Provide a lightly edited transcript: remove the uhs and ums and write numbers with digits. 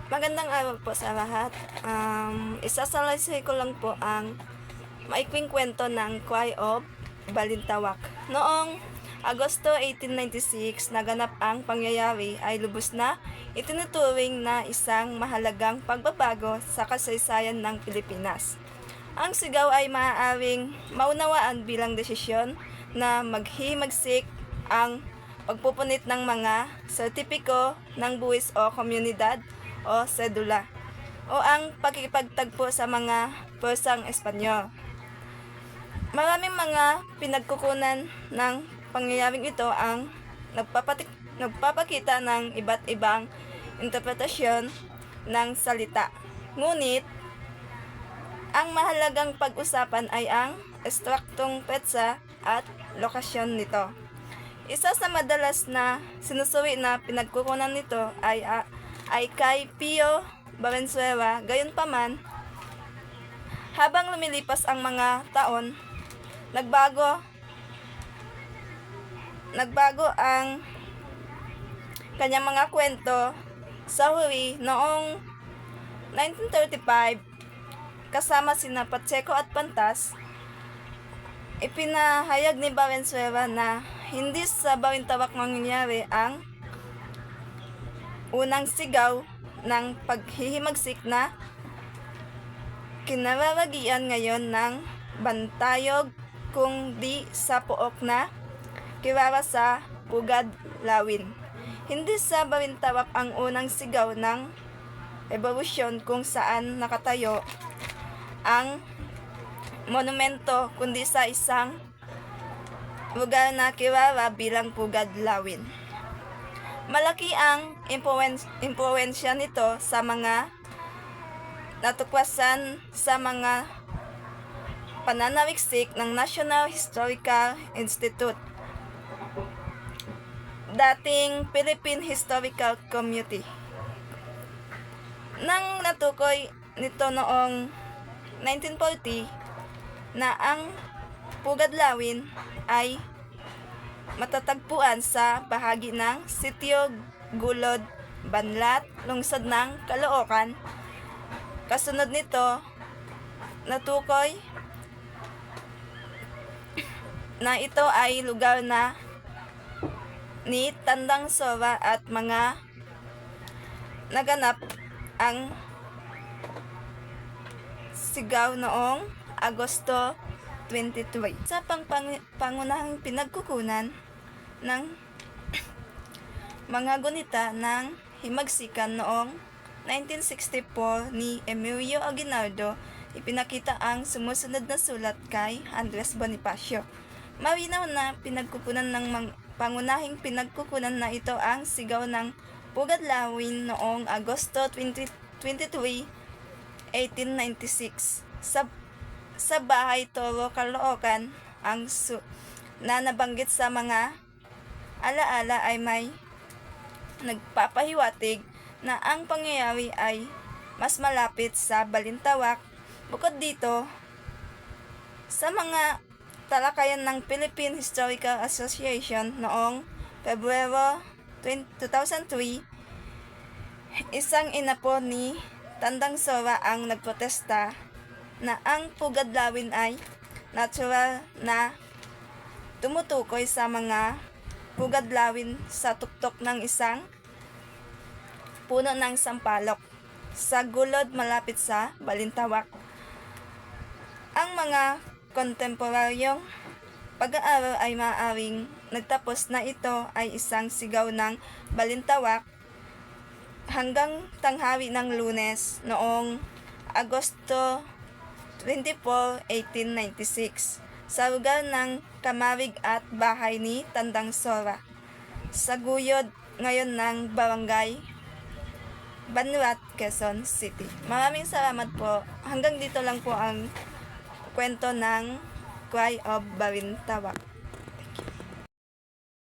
Magandang araw po sa lahat. Isasalaysay ko lang po ang maikwing kwento ng Cry of Balintawak. Noong Agosto 1896, naganap ang pangyayari ay lubos na itinuturing na isang mahalagang pagbabago sa kasaysayan ng Pilipinas. Ang sigaw ay maaaring maunawaan bilang desisyon na maghimagsik ang pagpupunit ng mga sertipiko ng buwis o komunidad o sedula o ang pakikipagtagpo sa mga puwersang Espanyol. Maraming mga pinagkukunan ng pangyayaring ito ang nagpapakita ng iba't ibang interpretasyon ng salita. Ngunit, ang mahalagang pag-usapan ay ang ekstraktong petsa at lokasyon nito. Isa sa madalas na sinusuri na pinagkukunan nito ay kay Pio Valenzuela. Gayunpaman, habang lumilipas ang mga taon, nagbago ang kanyang mga kwento. Sa huli, noong 1935, kasama sina Pacheco at Pantas, ipinahayag ni Valenzuela na hindi sa Balintawak mangyayari ang unang sigaw ng paghihimagsik na kinararagian ngayon ng bantayog, kung di sa pook na kirara sa Pugad Lawin. Hindi sa Balintawak ang unang sigaw ng revolusyon kung saan nakatayo ang monumento, kundi sa isang lugar na kirara bilang Pugad Lawin. Malaki ang impluwensya nito sa mga natukwasan sa mga pananaliksik ng National Historical Institute, dating Philippine Historical Committee. Nang natukoy nito noong 1940 na ang Pugad Lawin ay matatagpuan sa bahagi ng Sitio Gulod, Banlat, lungsod ng Caloocan. Kasunod nito, natukoy na ito ay lugar na ni Tandang Sora at mga naganap ang sigaw noong Agosto 23. Sa pangunahing pinagkukunan ng mga gunita ng himagsikan noong 1964 ni Emilio Aguinaldo, ipinakita ang sumusunod na sulat kay Andres Bonifacio. Malinaw na pinagkukunan ng pangunahing pinagkukunan na ito ang sigaw ng Pugad Lawin noong Agosto 23, 1896 sa Bahay Toro, Caloocan. Ang na nabanggit sa mga alaala ay may nagpapahiwatig na ang pangyayari ay mas malapit sa Balintawak. Bukod dito, sa mga talakayan ng Philippine Historical Association noong Pebrero 2003, isang inapo ni Tandang Sora ang nagprotesta na ang Pugad Lawin ay natural na tumutukoy sa mga Pugad Lawin sa tuktok ng isang puno ng sampalok sa gulod malapit sa Balintawak. Ang mga kontemporaryong pag-aaral ay maaaring nagtapos na ito ay isang sigaw ng Balintawak hanggang tanghali ng Lunes noong Agosto 24, 1896 sa lugar ng Kamarig at bahay ni Tandang Sora sa guyod ngayon ng Barangay Banlat, Quezon City. Maraming salamat po. Hanggang dito lang po ang kwento ng Cry of Balintawak.